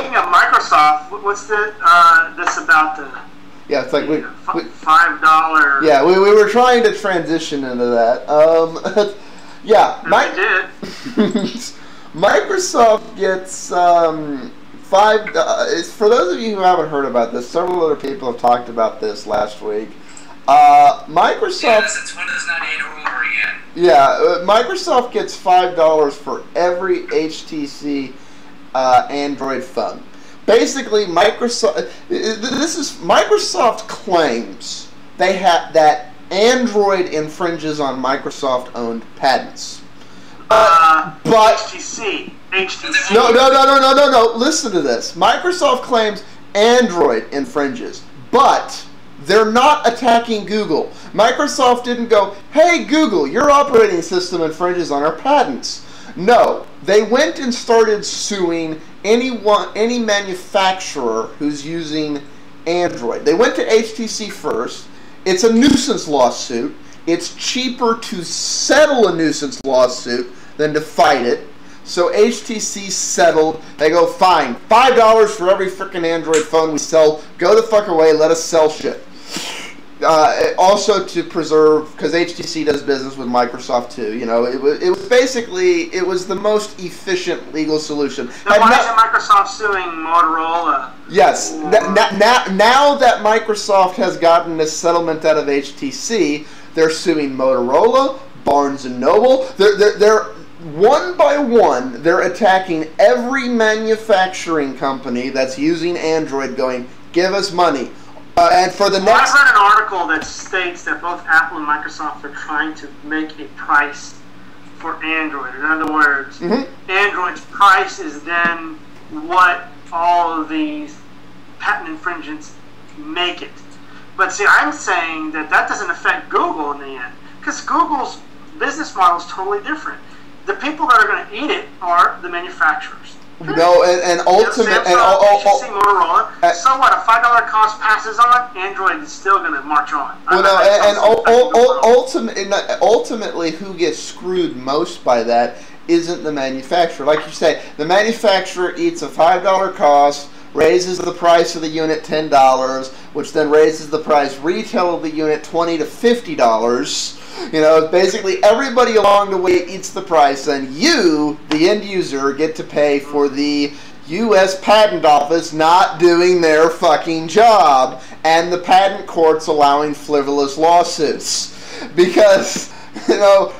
speaking of Microsoft, what's this about the? Yeah, it's like we $5. Yeah, we were trying to transition into that. Yeah, we did. Microsoft gets for those of you who haven't heard about this, several other people have talked about this last week. Microsoft. Yeah, this is Windows 98 over again. Yeah, Microsoft gets $5 for every HTC Android phone. Basically, Microsoft claims they have that Android infringes on Microsoft-owned patents. But HTC. No. Listen to this. Microsoft claims Android infringes, but they're not attacking Google. Microsoft didn't go, "Hey Google, your operating system infringes on our patents." No, they went and started suing any manufacturer who's using Android. They went to HTC first. It's a nuisance lawsuit. It's cheaper to settle a nuisance lawsuit than to fight it. So HTC settled. They go, fine, $5 for every freaking Android phone we sell. Go the fuck away. Let us sell shit. Also to preserve, because HTC does business with Microsoft too. You know, it was basically the most efficient legal solution. Then why isn't Microsoft suing Motorola? Yes. Now that Microsoft has gotten this settlement out of HTC, they're suing Motorola, Barnes and Noble. They're one by one, they're attacking every manufacturing company that's using Android, going, give us money. And for the next... I read an article that states that both Apple and Microsoft are trying to make a price for Android. In other words, Android's price is then what all of these patent infringements make it. But see, I'm saying that doesn't affect Google in the end, because Google's business model is totally different. The people that are going to eat it are the manufacturers. No, and ultimately, Motorola. So what? A $5 cost passes on. Android is still going to march on. Ultimately, who gets screwed most by that isn't the manufacturer. Like you say, the manufacturer eats a $5 cost, raises the price of the unit $10, which then raises the price retail of the unit $20 to $50. You know, basically everybody along the way eats the price, and you, the end user, get to pay for the U.S. Patent Office not doing their fucking job, and the patent courts allowing frivolous lawsuits. Because, you know,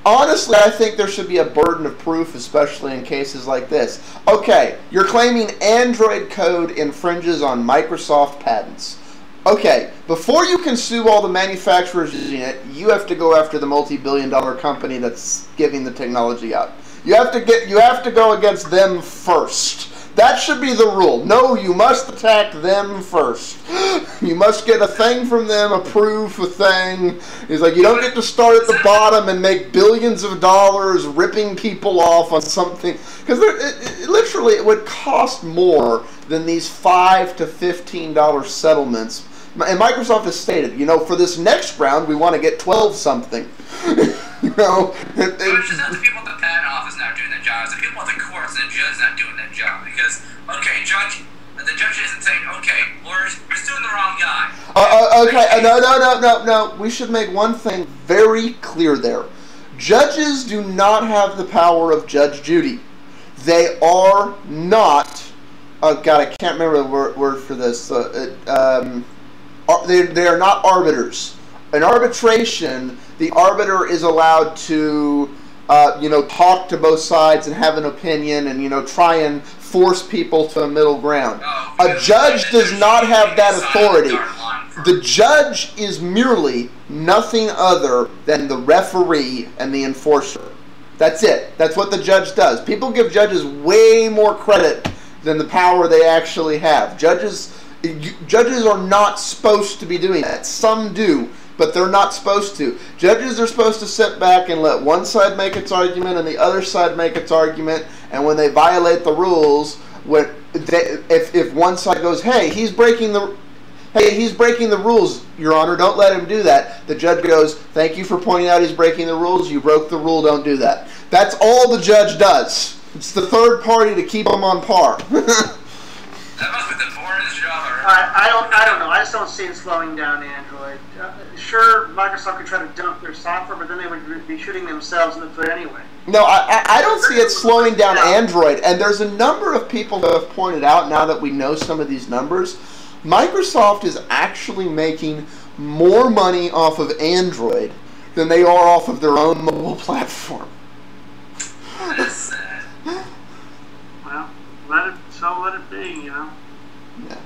honestly, I think there should be a burden of proof, especially in cases like this. Okay, you're claiming Android code infringes on Microsoft patents. Okay, before you can sue all the manufacturers using it, you have to go after the multi-billion-dollar company that's giving the technology out. You have to go against them first. That should be the rule. No, you must attack them first. You must get a thing from them, approve a thing. It's like you don't get to start at the bottom and make billions of dollars ripping people off on something. Because literally it would cost more than these $5 to $15 settlements. And Microsoft has stated, you know, for this next round, we want to get 12-something. You know? It's just not the people at the patent office not doing their job. It's the people at the courts and the judge not doing their job. Because, okay, the judge isn't saying, okay, we're suing the wrong guy. Okay, no. We should make one thing very clear there. Judges do not have the power of Judge Judy. They are not... Oh, God, I can't remember the word for this. They are not arbiters. In arbitration, the arbiter is allowed to, you know, talk to both sides and have an opinion and, you know, try and force people to a middle ground. A judge does not have that authority. The judge is merely nothing other than the referee and the enforcer. That's it. That's what the judge does. People give judges way more credit than the power they actually have. Judges are not supposed to be doing that. Some do, but they're not supposed to. Judges are supposed to sit back and let one side make its argument and the other side make its argument, and when they violate the rules, if one side goes, hey, he's breaking the rules, Your Honor, don't let him do that, the judge goes, thank you for pointing out he's breaking the rules, you broke the rule, don't do that. That's all the judge does. It's the third party to keep them on par. I don't know. I just don't see it slowing down Android. Sure, Microsoft could try to dump their software, but then they would be shooting themselves in the foot anyway. No, I don't see it slowing down Android. And there's a number of people who have pointed out, now that we know some of these numbers, Microsoft is actually making more money off of Android than they are off of their own mobile platform. That's sad. Well, let it be, you know. Yeah.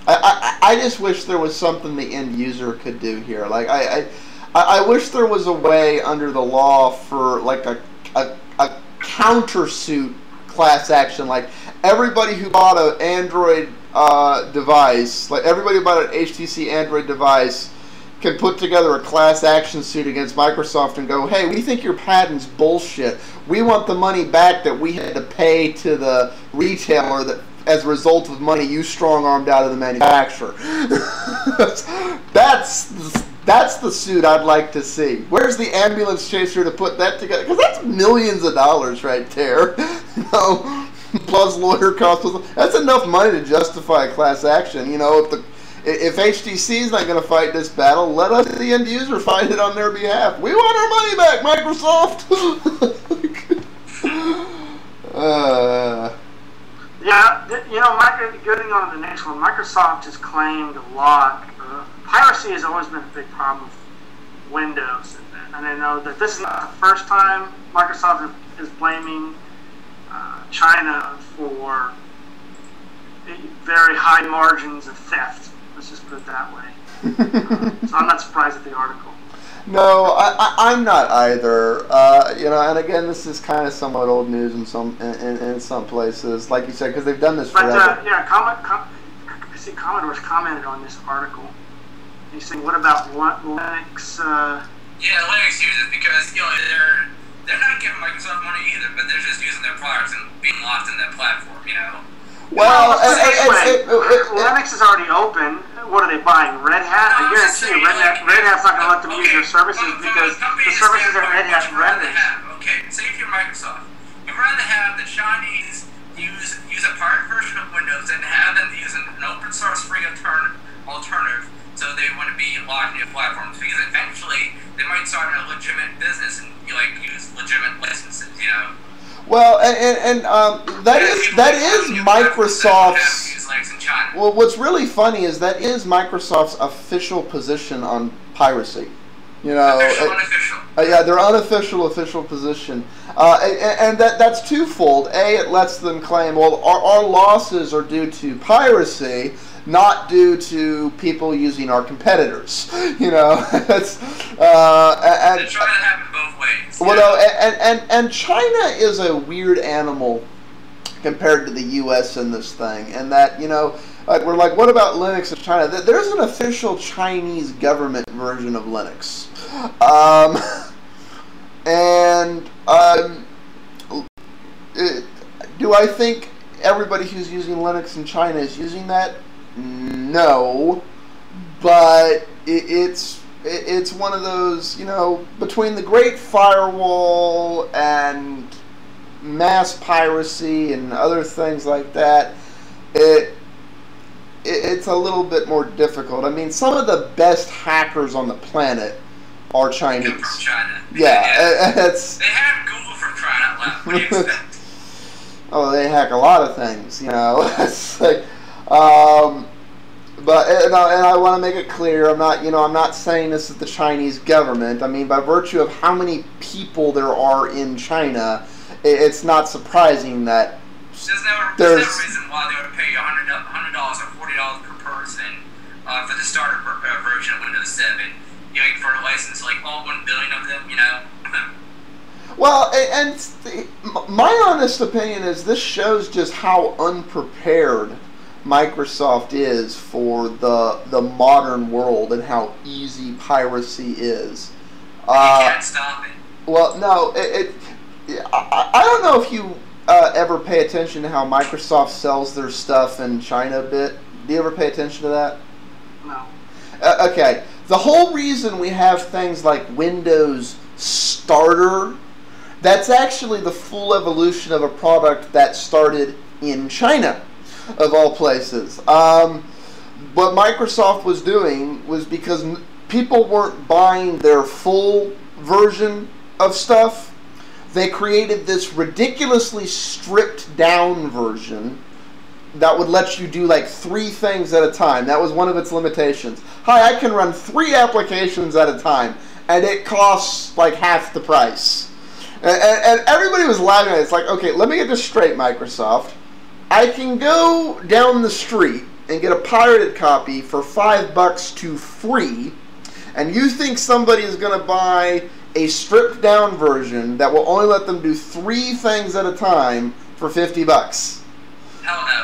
I just wish there was something the end user could do here. Like I wish there was a way under the law for like a countersuit class action. Like everybody who bought an Android device, like everybody who bought an HTC Android device, can put together a class action suit against Microsoft and go, hey, we think your patent's bullshit. We want the money back that we had to pay to the retailer that, as a result of money you strong-armed out of the manufacturer. That's the suit I'd like to see. Where's the ambulance chaser to put that together? Because that's millions of dollars right there. You know, plus lawyer costs. That's enough money to justify a class action. You know, if HTC is not going to fight this battle, let us, the end user, fight it on their behalf. We want our money back, Microsoft. Yeah, you know, getting on to the next one, Microsoft has claimed a lot. Piracy has always been a big problem with Windows. And I know that this is not the first time Microsoft is blaming China for very high margins of theft. Let's just put it that way. So I'm not surprised at the article. No, I'm not either. You know, and again, this is kind of somewhat old news in some places, like you said, because they've done this forever. But yeah, I see Commodore's commented on this article. He's saying, "What about Linux?" Yeah, Linux users, because you know they're not giving Microsoft money either, but they're just using their products and being locked in that platform. You know. Well, Linux is already open. What are they buying? Red Hat? I guarantee you, Red Hat's not going to let them use their services because the services that Red Hat renders. Okay, say if you're Microsoft, you'd rather have the Chinese use a pirate version of Windows than have them use an open source free alternative, so they wouldn't be locked in your platforms, because eventually they might start a legitimate business and use legitimate licenses. You know. Well, that is Microsoft's. Well, what's really funny is that is Microsoft's official position on piracy. You know, unofficial. Yeah, their unofficial official position, and that's twofold. A, it lets them claim, well, our losses are due to piracy, not due to people using our competitors. You know, that's they're trying to have it both ways. Well, no, and China is a weird animal compared to the U.S. in this thing, and that, you know, we're like, what about Linux in China? There's an official Chinese government version of Linux, do I think everybody who's using Linux in China is using that? No, but it's one of those, you know, between the Great Firewall and mass piracy and other things like that, it's a little bit more difficult. I mean, some of the best hackers on the planet are Chinese. From China. Yeah. They have Google from China. What do you expect? Oh, they hack a lot of things, you know. It's like, but and I want to make it clear, I'm not saying this is the Chinese government. I mean, by virtue of how many people there are in China, it's not surprising that there's no reason why they would pay $100 or $40 per person for the starter version of Windows 7, you know, for a license, like all 1 billion of them, you know. Well, my honest opinion is this shows just how unprepared Microsoft is for the modern world and how easy piracy is. You can't stop it. Well, no, I don't know if you ever pay attention to how Microsoft sells their stuff in China a bit. Do you ever pay attention to that? No. Okay. The whole reason we have things like Windows Starter, that's actually the full evolution of a product that started in China, of all places. what Microsoft was doing was because people weren't buying their full version of stuff, they created this ridiculously stripped down version that would let you do like 3 things at a time. That was one of its limitations. Hi, I can run 3 applications at a time, and it costs like half the price. And everybody was laughing at it. It's like, okay, let me get this straight, Microsoft. I can go down the street and get a pirated copy for $5 to free, and you think somebody is going to buy a stripped down version that will only let them do 3 things at a time for $50? Hell no.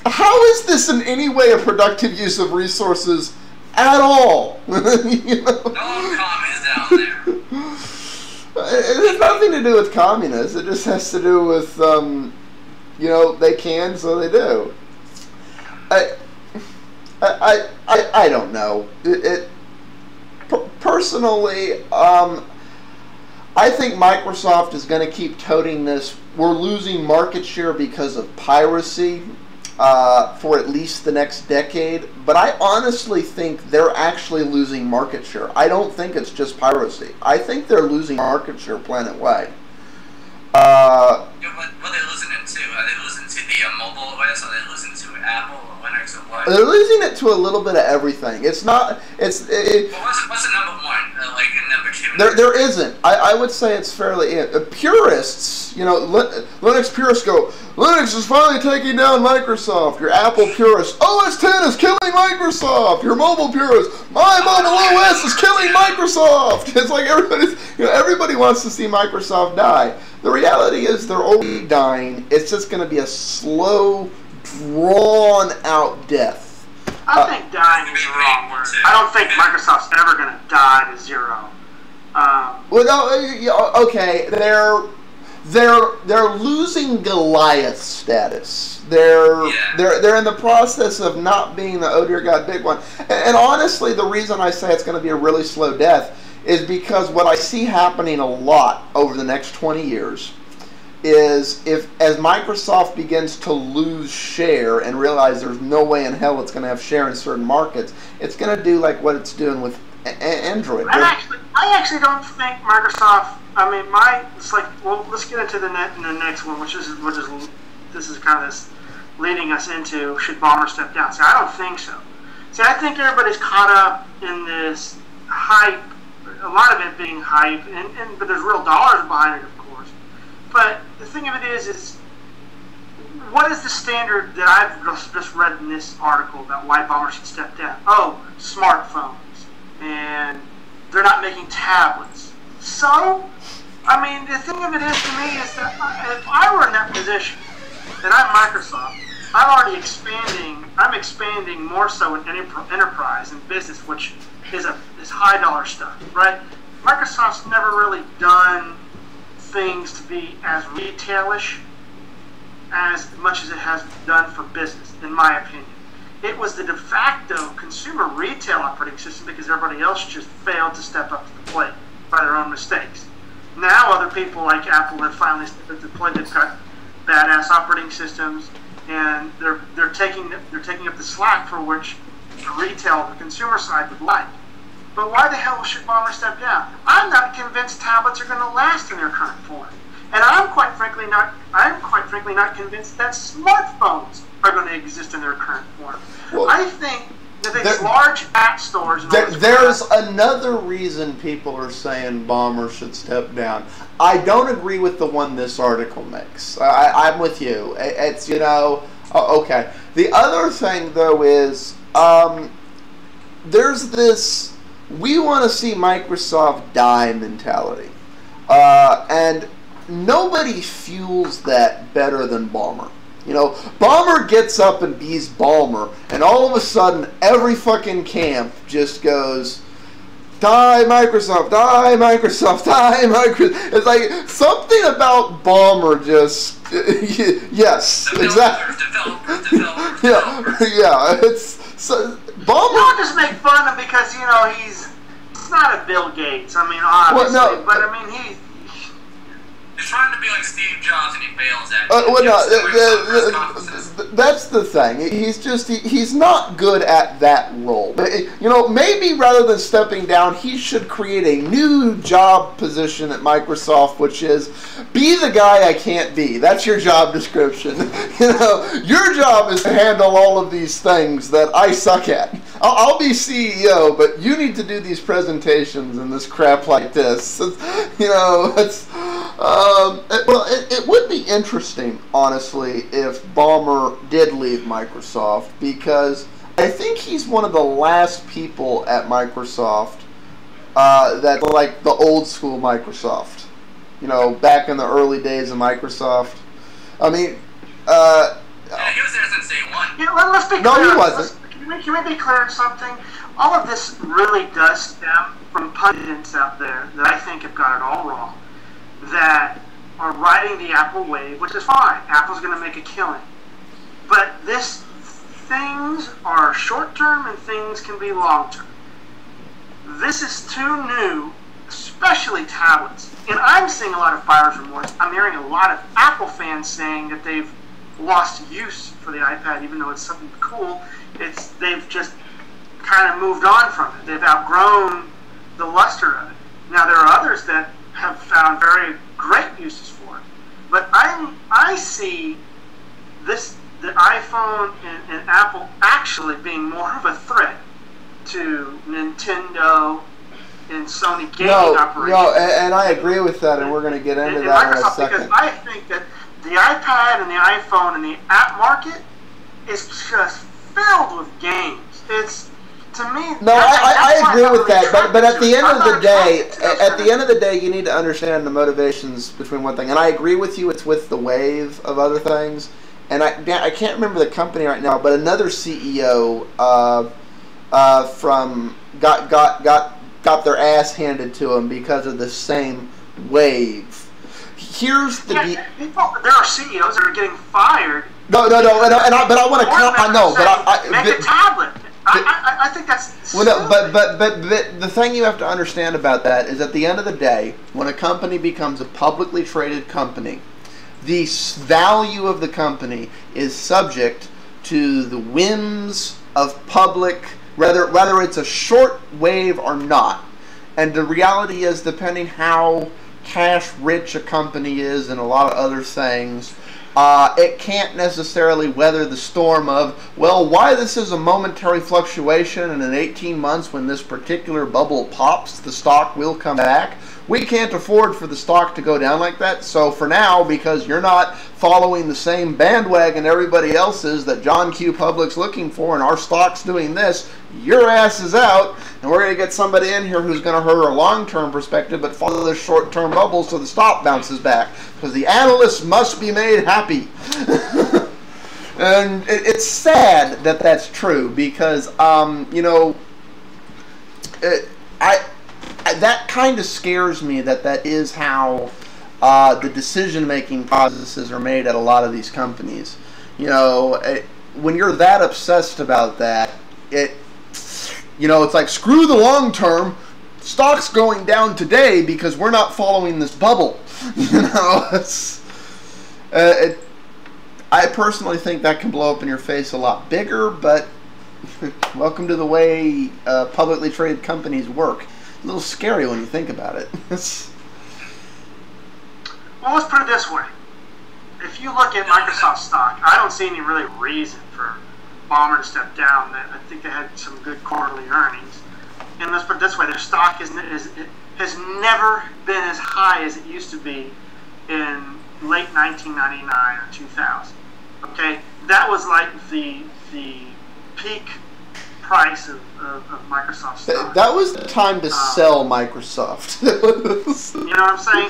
How is this in any way a productive use of resources at all? No commies down there. It has nothing to do with communists. It just has to do with, they can, so they do. I don't know. Personally, I think Microsoft is going to keep toting this. We're losing market share because of piracy for at least the next decade. But I honestly think they're actually losing market share. I don't think it's just piracy. I think they're losing market share planet-wide. What are they losing it to? Are they losing to the mobile OS? Are they losing to Apple or Linux or what? They're losing it to a little bit of everything. It's not. What's the number one? Like in number 2? There isn't. I would say it's fairly purists. Linux purists go, Linux is finally taking down Microsoft. Your Apple purists, OS 10 is killing Microsoft. Your mobile purists, my mobile OS is killing Microsoft. It's like everybody wants to see Microsoft die. The reality is they're already dying. It's just going to be a slow, drawn-out death. I think dying is the wrong word. I don't think Microsoft's ever going to die to zero. Okay, they're losing Goliath status. They're in the process of not being the oh dear God big one. And honestly, the reason I say it's going to be a really slow death is because what I see happening a lot over the next 20 years is as Microsoft begins to lose share and realize there's no way in hell it's going to have share in certain markets, it's going to do like what it's doing with Android. I actually don't think Microsoft. I mean, it's like, well, let's get into the next one, which is this is kind of this leading us into, should Bomber step down? See, I don't think so. See, I think everybody's caught up in this hype. A lot of it being hype, but there's real dollars behind it, of course. But the thing of it is what is the standard that I've just read in this article about why Bomber should step down? Oh, smartphones. And they're not making tablets. So, I mean, the thing of it is to me is that if I were in that position, and I'm Microsoft, I'm expanding more so in enterprise and business, which is high dollar stuff, right? Microsoft's never really done things to be as retailish as much as it has done for business, in my opinion. It was the de facto consumer retail operating system because everybody else just failed to step up to the plate by their own mistakes. Now other people like Apple have finally stepped up to the plate. They've got badass operating systems, and they're taking up the slack for which the retail, the consumer side would like. But why the hell should Bomber step down? I'm not convinced tablets are going to last in their current form, and I'm quite frankly not convinced that smartphones are going to exist in their current form. Well, I think that these large app stores. There's another reason people are saying Bomber should step down. I don't agree with the one this article makes. I'm with you. It's okay. The other thing though is there's this we want to see Microsoft die mentality, and nobody fuels that better than Bomber. Bomber gets up and bees Balmer, and all of a sudden, every fucking camp just goes, die Microsoft, die Microsoft, die Microsoft. It's like something about Balmer just, yes, exactly. Yeah, it's Balmer. You don't just make fun of him because he's not a Bill Gates. I mean, obviously, well, no, but I mean he's trying to be like Steve Jobs and he fails at it. That's the thing. He's not good at that role. You know, maybe rather than stepping down, he should create a new job position at Microsoft, which is be the guy I can't be. That's your job description. You know, your job is to handle all of these things that I suck at. I'll be CEO, but you need to do these presentations and this crap like this. You know, it would be interesting, honestly, if Ballmer did leave Microsoft, because I think he's one of the last people at Microsoft that's like the old school Microsoft. You know, back in the early days of Microsoft. I mean, yeah, he was there since day one. Yeah, let's be clear. No, he wasn't. Can we be clear on something? All of this really does stem from pundits out there that I think have got it all wrong, that are riding the Apple wave, which is fine. Apple's going to make a killing. But things are short-term and things can be long-term. This is too new, especially tablets. And I'm seeing a lot of buyer's remorse. I'm hearing a lot of Apple fans saying that they've lost use for the iPad, even though it's something cool. They've just kind of moved on from it. They've outgrown the luster of it. Now, there are others that have found very great uses for it. But I see the iPhone and Apple actually being more of a threat to Nintendo and Sony gaming operations. No, and I agree with that, and we're going to get into that in a second. Because I think that the iPad and the iPhone and the app market is just filled with games. It's, to me... No, I agree with that, but at the end of the day, you need to understand the motivations between one thing. And I agree with you, it's with the wave of other things. And I can't remember the company right now, but another CEO got their ass handed to them because of the same wave. Here's the there are CEOs that are getting fired. But I want to count. I know, but make a tablet. I think that's well, no, but the thing you have to understand about that is, at the end of the day, when a company becomes a publicly traded company, the value of the company is subject to the whims of public, whether it's a short wave or not. And the reality is, depending how cash rich a company is and a lot of other things, it can't necessarily weather the storm of, well, why this is a momentary fluctuation, and in 18 months when this particular bubble pops, the stock will come back. We can't afford for the stock to go down like that. So for now, because you're not following the same bandwagon everybody else is that John Q. Public's looking for, and our stock's doing this, your ass is out, and we're going to get somebody in here who's going to hurt our long-term perspective but follow this short-term bubble so the stock bounces back. Because the analysts must be made happy. And it's sad that that's true, because, you know, that kind of scares me that is how the decision-making processes are made at a lot of these companies. You know, when you're that obsessed about that, you know, it's like, screw the long term. Stock's going down today because we're not following this bubble. You know, I personally think that can blow up in your face a lot bigger, but welcome to the way publicly traded companies work. A little scary when you think about it. Well, let's put it this way. If you look at Microsoft stock, I don't see any really reason for Ballmer to step down. I think they had some good quarterly earnings. And let's put it this way. Their stock has never been as high as it used to be in late 1999 or 2000. Okay? That was like the peak price of Microsoft stock. That was the time to sell Microsoft. You know what I'm saying?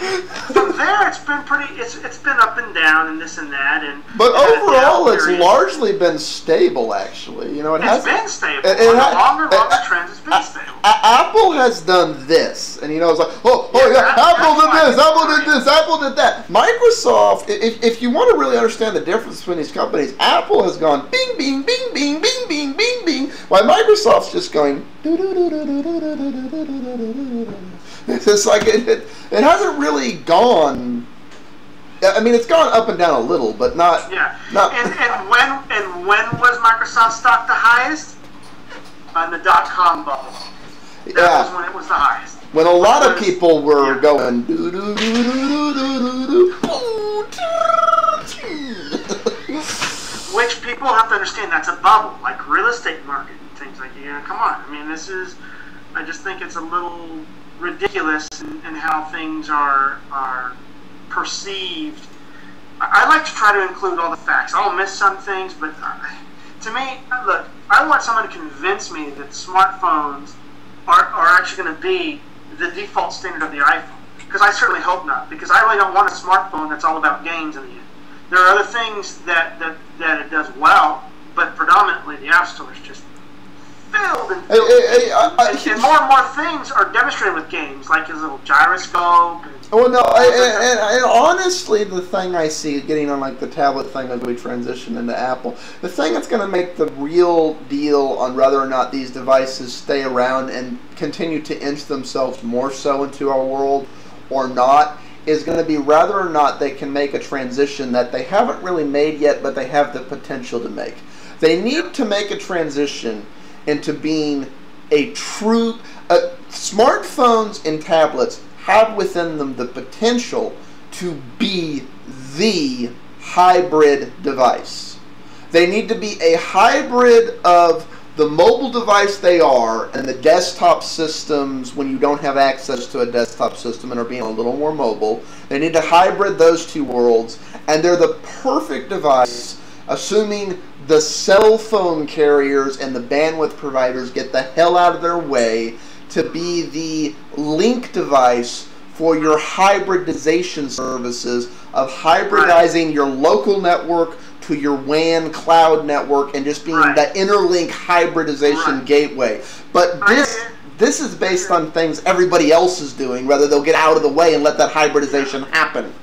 From there, it's been pretty. It's been up and down and this and that, but overall, it's largely been stable. Actually, you know, it's been stable. On the longer trends, it's been stable. Apple has done this, and you know, it's like, Apple did this, Apple did this, Apple did that. Microsoft, if you want to really understand the difference between these companies, Apple has gone bing, bing, bing, bing, bing, bing, bing, bing, while Microsoft's just going. It's like it hasn't really gone. I mean, it's gone up and down a little, but not. Yeah. Not. And when was Microsoft stock the highest? On the .com bubble. That was when it was the highest. When a lot of people were going doo doo doo doo doo doo. Which people have to understand that's a bubble, like real estate market and things like that. Come on. I mean, I just think it's a little ridiculous in how things are perceived. I like to try to include all the facts. I'll miss some things, but to me, look, I want someone to convince me that smartphones are actually going to be the default standard of the iPhone. Because I certainly hope not. Because I really don't want a smartphone that's all about games in the end. There are other things that it does well, but predominantly the App Store is just filled and more and more things are demonstrated with games, like his little gyroscope. Well, no, and honestly, the thing I see getting on like the tablet thing as we transition into Apple, the thing that's going to make the real deal on whether or not these devices stay around and continue to inch themselves more so into our world or not is going to be whether or not they can make a transition that they haven't really made yet, but they have the potential to make. They need to make a transition into being a true... smartphones and tablets have within them the potential to be the hybrid device. They need to be a hybrid of the mobile device they are and the desktop systems when you don't have access to a desktop system and are being a little more mobile. They need to hybrid those two worlds, and they're the perfect device, assuming the cell phone carriers and the bandwidth providers get the hell out of their way, to be the link device for your hybridization services of hybridizing your local network to your WAN cloud network and just being the interlink hybridization gateway. But this is based on things everybody else is doing, whether they'll get out of the way and let that hybridization happen.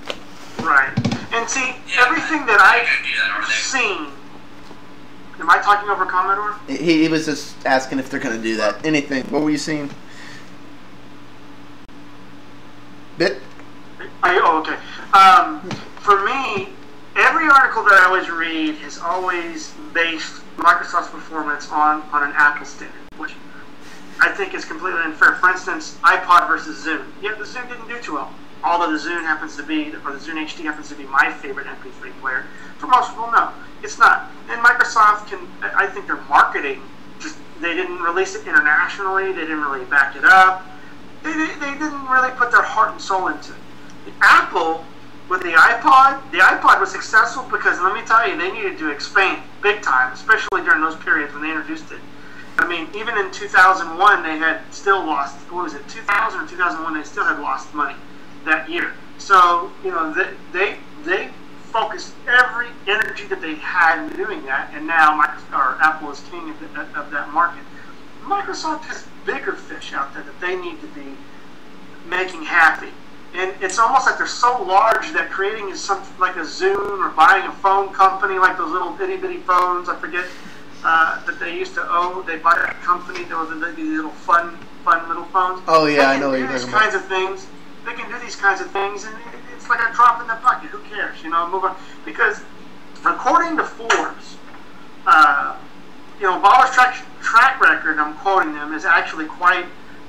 Right. And see, everything that I've seen... Am I talking over Commodore? He was just asking if they're going to do that. Anything. What were you seeing? Bit? Oh, okay. For me, every article that I always read has always based Microsoft's performance on an Apple standard, which I think is completely unfair. For instance, iPod versus Zune. Yeah, the Zune didn't do too well. Although the Zune happens to be, or the Zune HD happens to be my favorite MP3 player. For most people, no, it's not. And Microsoft can, I think their marketing, just they didn't release it internationally. They didn't really back it up. They didn't really put their heart and soul into it. Apple, with the iPod was successful because, let me tell you, they needed to expand big time, especially during those periods when they introduced it. I mean, even in 2001, they had still lost, what was it, 2000 or 2001, they still had lost money that year. So, you know, they focused every energy that they had in doing that, and now Apple is king of that market. Microsoft has bigger fish out there that they need to be making happy. And it's almost like they're so large that creating is something like a Zune or buying a phone company like those little itty bitty phones, I forget, that they used to own. They buy that company, there was these little fun little phones. Oh yeah, I know what you're talking about. Kinds of things. They can do these kinds of things, and it's like a drop in the bucket. Who cares? You know, move on. Because according to Forbes, you know, Ball's track record, I'm quoting them, is actually quite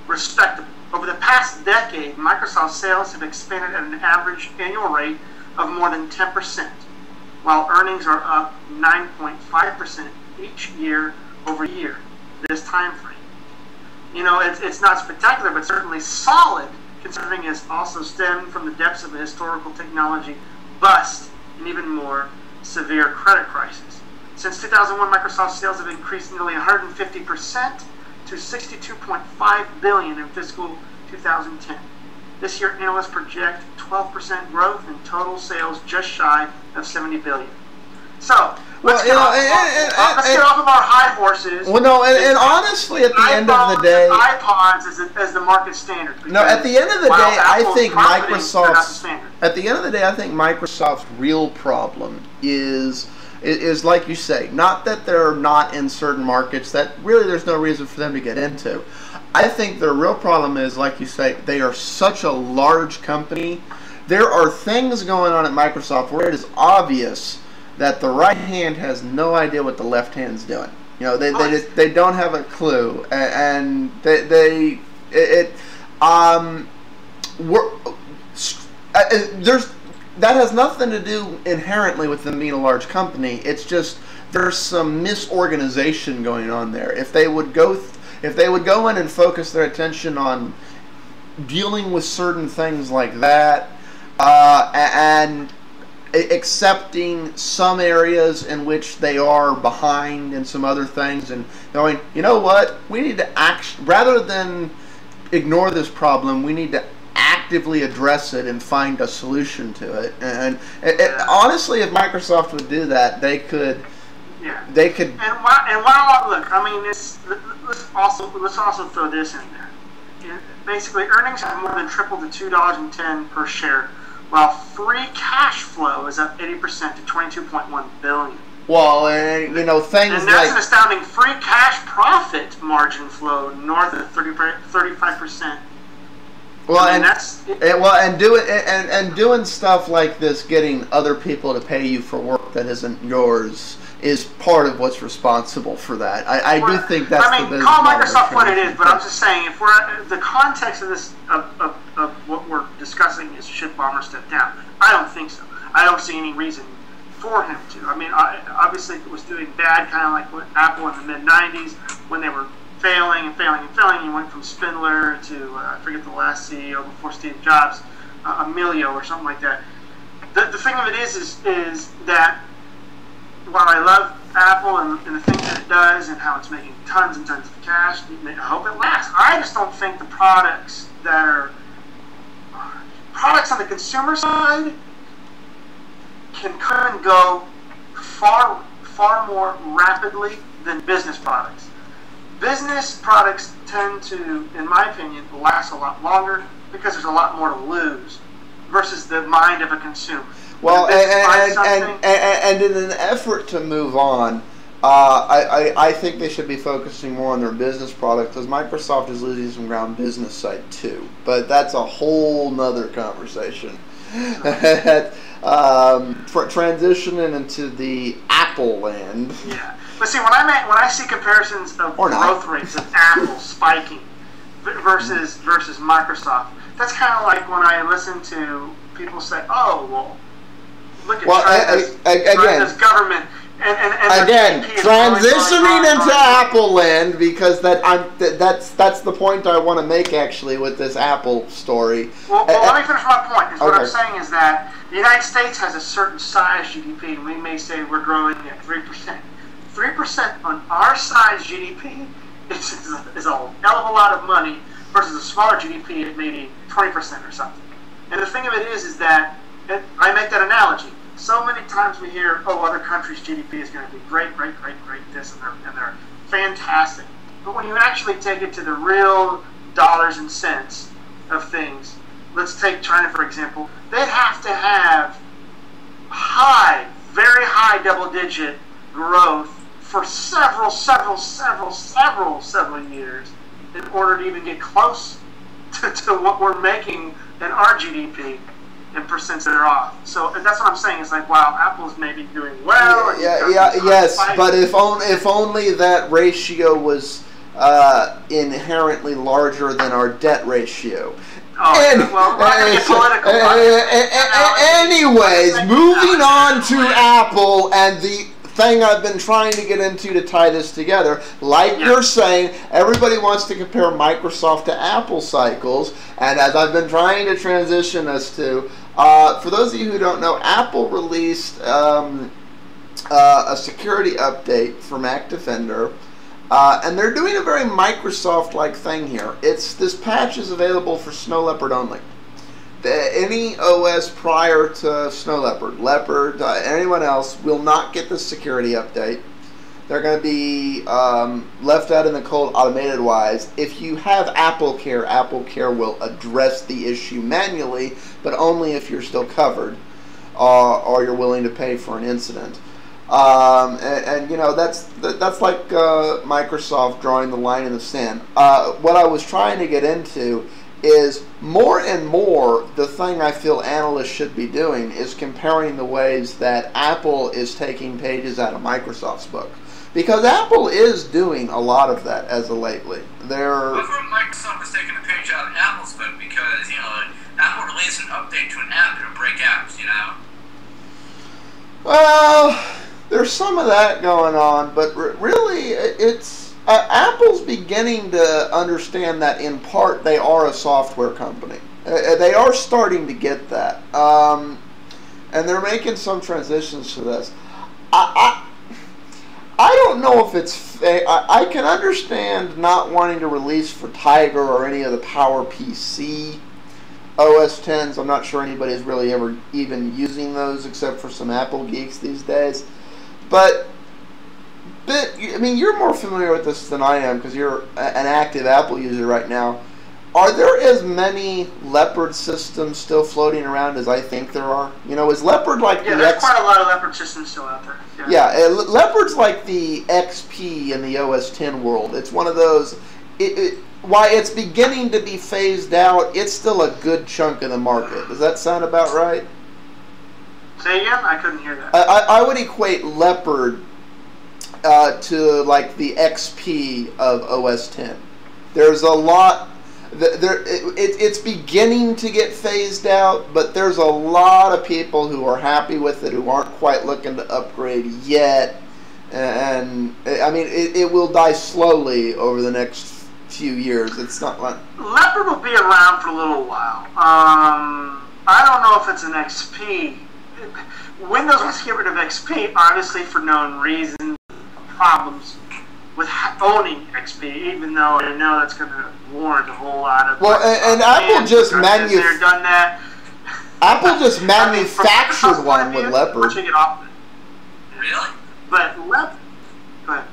respectable. Over the past decade, Microsoft sales have expanded at an average annual rate of more than 10%, while earnings are up 9.5% each year over year, this time frame. You know, it's not spectacular, but certainly solid, considering it's also stemmed from the depths of a historical technology bust and even more severe credit crisis. Since 2001, Microsoft sales have increased nearly 150% to $62.5 billion in fiscal 2010. This year, analysts project 12% growth in total sales, just shy of $70 billion. So, let's get off of our high horses. Well, no, and honestly, at the end of the day, iPods as the market standard. No, at the end of the day, I think Microsoft's real problem is like you say, not that they're not in certain markets that really there's no reason for them to get into. I think their real problem is, like you say, they are such a large company. There are things going on at Microsoft where it is obvious that the right hand has no idea what the left hand's doing. You know, they don't have a clue, and there's that has nothing to do inherently with them being a large company. It's just there's some misorganization going on there. If they would go in and focus their attention on dealing with certain things like that, and accepting some areas in which they are behind and some other things, and going, you know what, we need to act, rather than ignore this problem, we need to actively address it and find a solution to it. And honestly, if Microsoft would do that, they could. Yeah. They could. And why look? I mean, let's also throw this in there. Basically, earnings have more than tripled to $2.10 per share, while free cash flow is up 80% to $22.1 billion. Well, and you know, things and that's like an astounding free cash profit margin flow north of 35%. Well, I mean, and doing stuff like this, getting other people to pay you for work that isn't yours, is part of what's responsible for that. I do think that's the business call model Microsoft what it is, but I'm just saying, if the context of this of what we're discussing is, should Ballmer step down? I don't think so. I don't see any reason for him to. I mean, obviously it was doing bad, kind of like what Apple in the mid-90s, when they were failing. He went from Spindler to, I forget the last CEO before Steve Jobs, Emilio or something like that. The thing of it is that while I love Apple and the things that it does and how it's making tons and tons of cash, I hope it lasts. I just don't think the products that are products on the consumer side can come and go far more rapidly than business products. Business products tend to, in my opinion, last a lot longer because there's a lot more to lose versus the mind of a consumer. Well, and in an effort to move on, I think they should be focusing more on their business product, because Microsoft is losing some ground business side too. But that's a whole nother conversation. For transitioning into the Apple land. Yeah. But see, when I see comparisons of growth rates of Apple spiking versus Microsoft, that's kind of like when I listen to people say, "Oh, well, look at China's government." And again, transitioning into Apple land, because that's the point I want to make actually with this Apple story. Well, let me finish my point. What I'm saying is that the United States has a certain size GDP, and we may say we're growing at 3%. 3% on our size GDP is a hell of a lot of money versus a smaller GDP at maybe 20% or something. And the thing of it is that I make that analogy. So many times we hear, oh, other countries' GDP is going to be great, this, and they're fantastic. But when you actually take it to the real dollars and cents of things, let's take China for example, they'd have to have very high double-digit growth for several years in order to even get close to what we're making in our GDP. And percents that are off. So and that's what I'm saying. It's like, wow, Apple's maybe doing well. Yes, but if only that ratio was inherently larger than our debt ratio. Anyways, moving on to Apple and the thing I've been trying to get into to tie this together. Like you're saying, everybody wants to compare Microsoft to Apple cycles, and as I've been trying to transition us to, for those of you who don't know, Apple released a security update for Mac Defender, and they're doing a very Microsoft-like thing here. This patch is available for Snow Leopard only. Any OS prior to Snow Leopard, anyone else will not get the security update. They're going to be left out in the cold automated-wise. If you have Apple Care will address the issue manually, but only if you're still covered or you're willing to pay for an incident. And you know, that's like Microsoft drawing the line in the sand. What I was trying to get into is more and more the thing I feel analysts should be doing is comparing the ways that Apple is taking pages out of Microsoft's book. Because Apple is doing a lot of that as of lately. I thought Microsoft was taking a page out of Apple's book because, Apple released an update to an app to break apps, Well, there's some of that going on, but really it's Apple's beginning to understand that in part they are a software company. They are starting to get that. And they're making some transitions to this. I don't know if it's... I can understand not wanting to release for Tiger or any of the PowerPC OS Xs. I'm not sure anybody's really ever even using those except for some Apple geeks these days. But you're more familiar with this than I am because you're an active Apple user right now. Are there as many Leopard systems still floating around as I think there are? Is Leopard like the there's quite a lot of Leopard systems still out there. Yeah, Leopard's like the XP in the OS X world. It's one of those... Why it's beginning to be phased out, it's still a good chunk of the market. Does that sound about right? Say again? I couldn't hear that. I would equate Leopard to like the XP of OS X. There's a lot... It's beginning to get phased out, but there's a lot of people who are happy with it who aren't quite looking to upgrade yet. And it will die slowly over the next few years. It's not like... Leopard will be around for a little while. I don't know if it's an XP. Windows wants to get rid of XP, obviously for known reasons, problems with owning XP, even though I know that's going to warrant a whole lot of... Well, and Apple just done that. Apple just manufactured one with Leopard. It off. Really? But Leopard... Go ahead.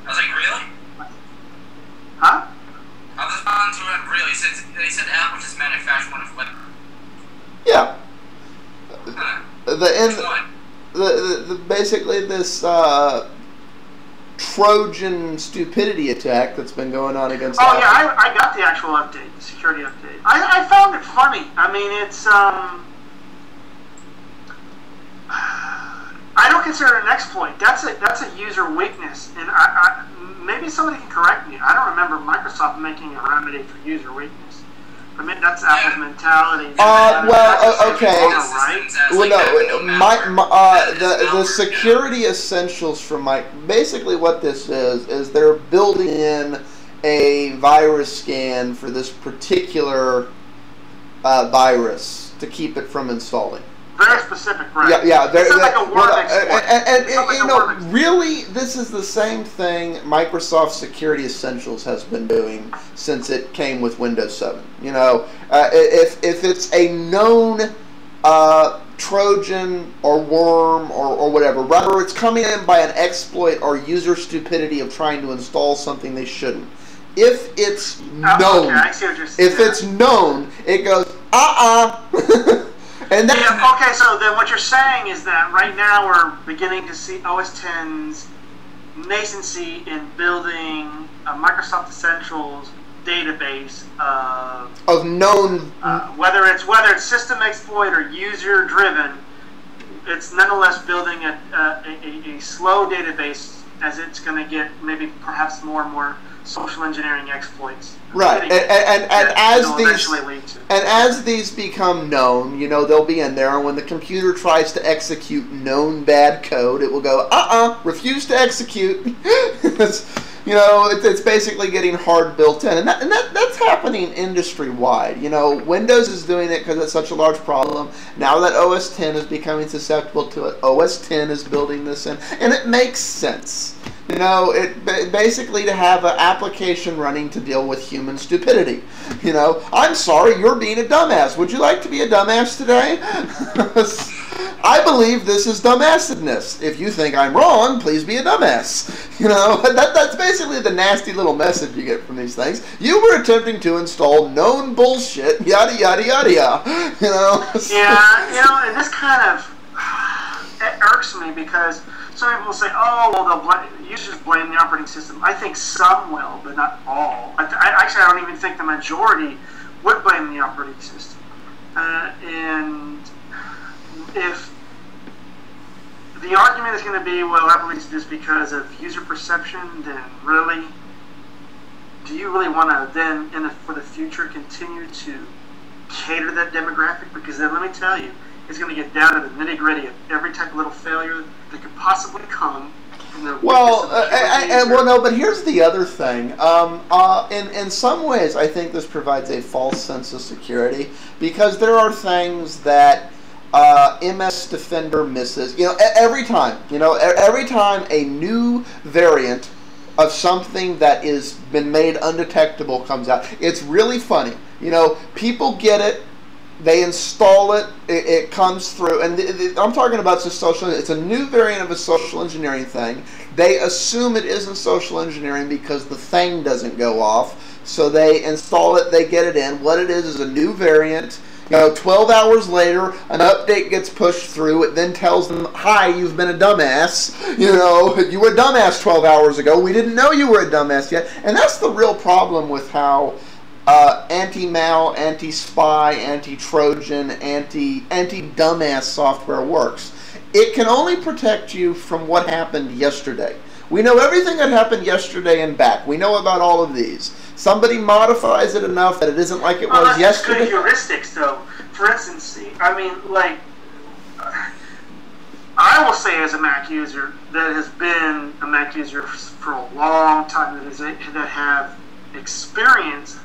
I was like, really? Huh? I was on to it, really. They said Apple just manufactured one with Leopard. Yeah. Huh. Basically this... Trojan stupidity attack that's been going on against Apple. Yeah, I got the actual update, the security update. I found it funny. It's I don't consider it an exploit. That's a user weakness, and I maybe somebody can correct me. I don't remember Microsoft making a remedy for user weakness. That's Apple's mentality. Okay. Well, no, the security essentials from basically what this is they're building in a virus scan for this particular virus to keep it from installing. Very specific, right? Yeah. Really, this is the same thing Microsoft Security Essentials has been doing since it came with Windows 7. If it's a known Trojan or worm or whatever, whether it's coming in by an exploit or user stupidity of trying to install something they shouldn't. If it's known, I see what you're saying. If it's known, it goes And okay, so then what you're saying is that right now we're beginning to see OS X's nascency in building a Microsoft Essentials database of known whether it's system exploit or user driven, it's nonetheless building a slow database as it's going to get maybe perhaps more and more social engineering exploits. Right, and as these become known, they'll be in there, and when the computer tries to execute known bad code, it will go, refuse to execute. It's basically getting hard built in, and that's happening industry-wide. Windows is doing it because it's such a large problem. Now that OS X is becoming susceptible to it, OS X is building this in, and it makes sense. Basically to have an application running to deal with human stupidity. I'm sorry, you're being a dumbass. Would you like to be a dumbass today? I believe this is dumbassedness. If you think I'm wrong, please be a dumbass. That's basically the nasty little message you get from these things. You were attempting to install known bullshit, yada yada yada yada. Yeah, and this kind of irks me because some people say, "Oh, well, users blame the operating system." I think some will, but not all. Actually, I don't even think the majority would blame the operating system. And if the argument is going to be, well, Apple needs to do this because of user perception, then really, do you really want to then, for the future, continue to cater to that demographic? Because then, let me tell you, it's going to get down to the nitty-gritty of every type of little failure that could possibly come from the well, no, but here's the other thing. In some ways, I think this provides a false sense of security, because there are things that MS Defender misses. Every time a new variant of something that is been made undetectable comes out, it's really funny. People get it, they install it, it comes through, and I'm talking about it's a new variant of a social engineering thing. They assume it isn't social engineering because the thing doesn't go off, so they install it, they get it in. What it is a new variant. 12 hours later, an update gets pushed through. It then tells them, "Hi, you've been a dumbass. You were a dumbass 12 hours ago. We didn't know you were a dumbass yet." And that's the real problem with how anti-mal, anti-spy, anti-Trojan, anti-dumbass software works. It can only protect you from what happened yesterday. We know everything that happened yesterday and back. We know about all of these. Somebody modifies it enough that it isn't like it was yesterday. Good heuristics, though. For instance, I will say, as a Mac user that has been a Mac user for a long time, that have experienced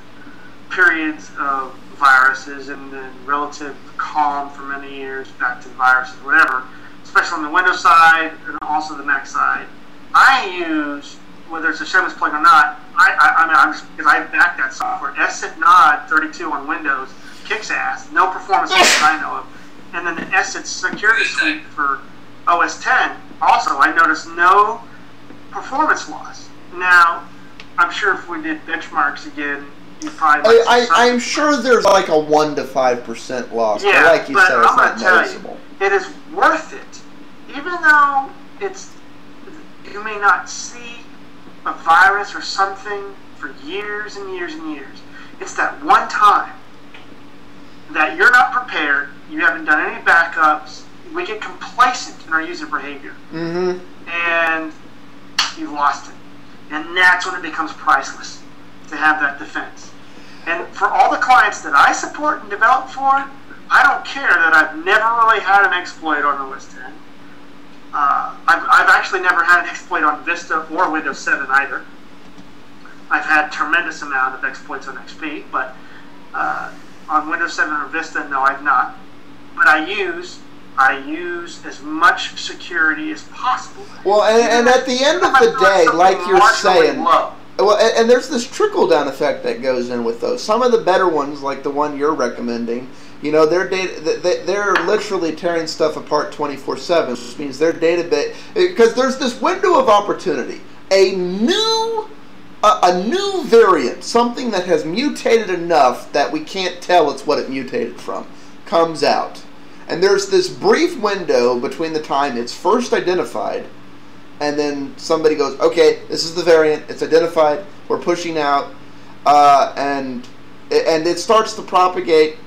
periods of viruses and then relative calm for many years, back to viruses, whatever, especially on the Windows side and also the Mac side. I use, whether it's a shameless plug or not, because I back that software. SIT Nod 32 on Windows kicks ass, no performance that I know of. And then the SIT Security Suite for OS 10, also, I noticed no performance loss. Now, I'm sure if we did benchmarks again, you probably I'm sure there's like a 1 to 5% loss, yeah, but like you said, it's not noticeable. It is worth it, even though you may not see a virus or something for years and years and years. It's that one time that you're not prepared, you haven't done any backups, we get complacent in our user behavior, and you've lost it. And that's when it becomes priceless to have that defense. And for all the clients that I support and develop for, I don't care that I've never really had an exploit on OS 10. I've actually never had an exploit on Vista or Windows 7 either. I've had tremendous amount of exploits on XP, but on Windows 7 or Vista, no, I've not. But I use as much security as possible. Well, and at the end of the day, like you're saying, and there's this trickle-down effect that goes in with those. Some of the better ones, like the one you're recommending, they're literally tearing stuff apart 24/7, which means their database, because there's this window of opportunity. A new variant, something that has mutated enough that we can't tell it's what it mutated from, comes out. And there's this brief window between the time it's first identified and then somebody goes, okay, this is the variant, it's identified, we're pushing out, and it starts to propagate,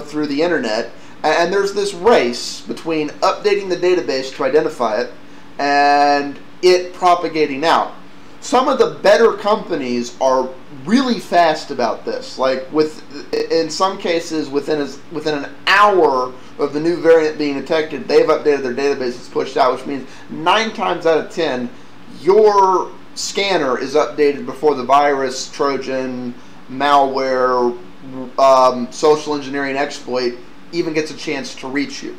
through the internet. And there's this race between updating the database to identify it and it propagating out. Some of the better companies are really fast about this. Like in some cases, within an hour of the new variant being detected, they've updated their database. It's pushed out, which means 9 times out of 10, your scanner is updated before the virus, Trojan, malware, social engineering exploit even gets a chance to reach you.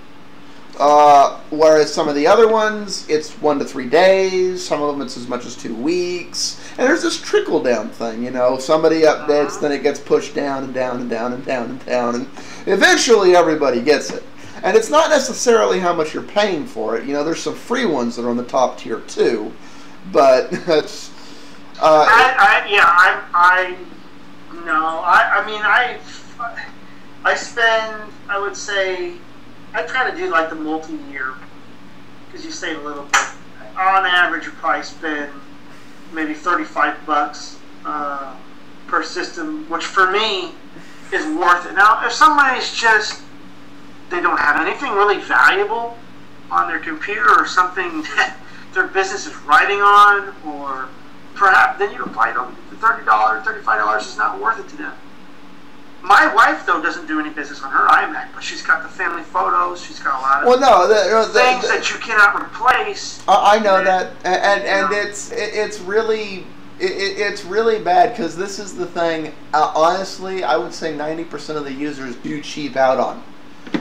Whereas some of the other ones, it's 1 to 3 days. Some of them it's as much as 2 weeks. And there's this trickle down thing, Somebody updates, then it gets pushed down and down and down and down and down, and eventually everybody gets it. And it's not necessarily how much you're paying for it. There's some free ones that are on the top tier too, but it's. I spend, I would say, I try to do like the multi-year because you save a little bit. On average, you probably spend maybe $35 per system, which for me is worth it. Now, if somebody's just, they don't have anything really valuable on their computer or something that their business is writing on, or perhaps then you apply the $30, $35 is not worth it to them. My wife, though, doesn't do any business on her iMac, but she's got the family photos. She's got a lot of things that you cannot replace. I know that, and it's really bad, because this is the thing. Honestly, I would say 90% of the users do cheap out on.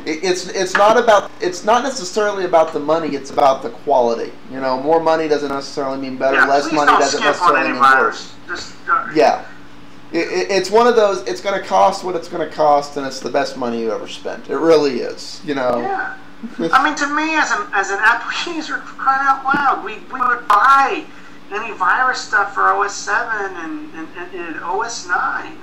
It's not necessarily about the money. It's about the quality. You know, more money doesn't necessarily mean better. Less money doesn't necessarily mean worse. Yeah. It's one of those, it's going to cost what it's going to cost, and it's the best money you ever spent. It really is, you know. Yeah. I mean, to me, as an Apple user, crying out loud, we would buy antivirus stuff for OS 7 and OS 9.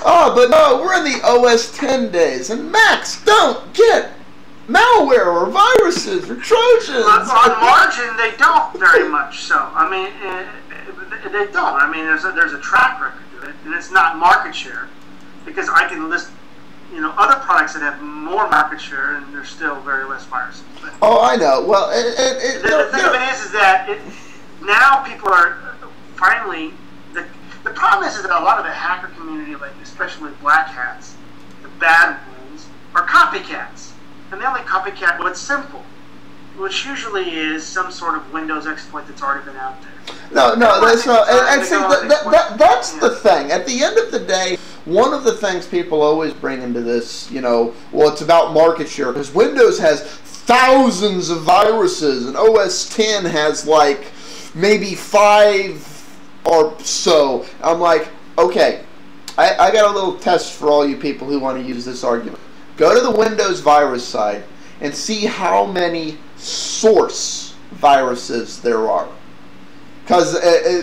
Oh, but no, we're in the OS 10 days, and Macs don't get malware or viruses or Trojans. On margin, they don't very much so. I mean, they don't. I mean, there's a track record to it, and it's not market share, because I can list, you know, other products that have more market share, and there's still very less viruses. But oh, I know. Well, the thing of it is that now people are finally. The problem is that a lot of the hacker community, like especially black hats, the bad ones, are copycats, and they only copycat what's simple, which usually is some sort of Windows exploit that's already been out there. No, that's not. And see, that's the thing. At the end of the day, one of the things people always bring into this, you know, well, it's about market share, because Windows has thousands of viruses, and OS 10 has like maybe 5 or so. I'm like, okay, I got a little test for all you people who want to use this argument. Go to the Windows virus side and see how many source viruses there are. Because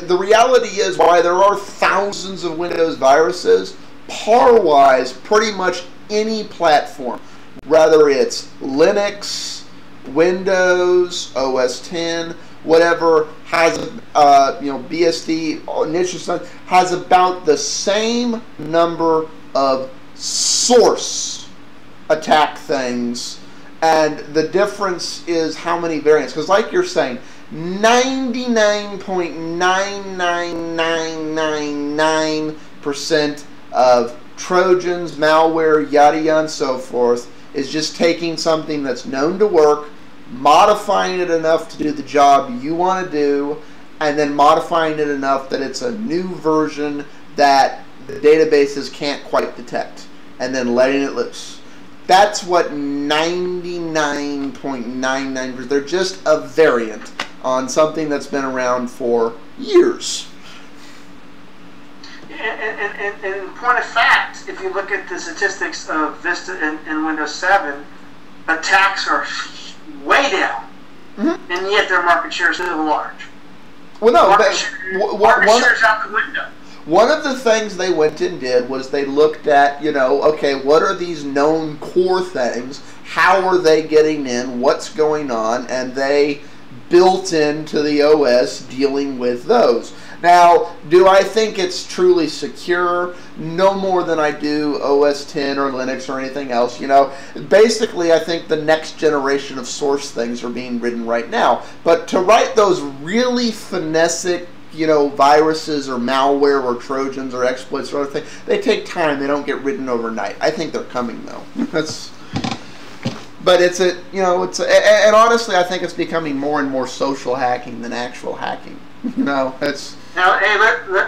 the reality is, why there are thousands of Windows viruses, par-wise, pretty much any platform, whether it's Linux, Windows, OS 10, whatever, has BSD, niche stuff, has about the same number of source attack things, and the difference is how many variants. Because like you're saying, 99.99999% of Trojans, malware, yada yada and so forth is just taking something that's known to work, modifying it enough to do the job you want to do, and then modifying it enough that it's a new version that the databases can't quite detect, and then letting it loose. That's what 99.99%. They're just a variant on something that's been around for years. And in point of fact, if you look at the statistics of Vista and Windows 7, attacks are way down, and yet their market share is still large. Well, no, market share is out the window. One of the things they went and did was they looked at, you know, okay, what are these known core things? How are they getting in? What's going on? And they built into the OS dealing with those. Now, do I think it's truly secure? No more than I do OS 10 or Linux or anything else. You know, basically, I think the next generation of source things are being written right now. But to write those really finessic, you know, viruses or malware or Trojans or exploits or other things, they take time. They don't get written overnight. I think they're coming though. But it's a, you know, and honestly, I think it's becoming more and more social hacking than actual hacking. You know, it's. Now, hey,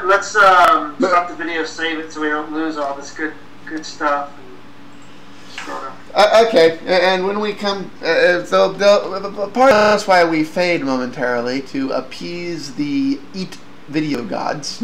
let's stop the video, save it so we don't lose all this good stuff. Okay, and when we come, part of that's why we fade momentarily to appease the video gods.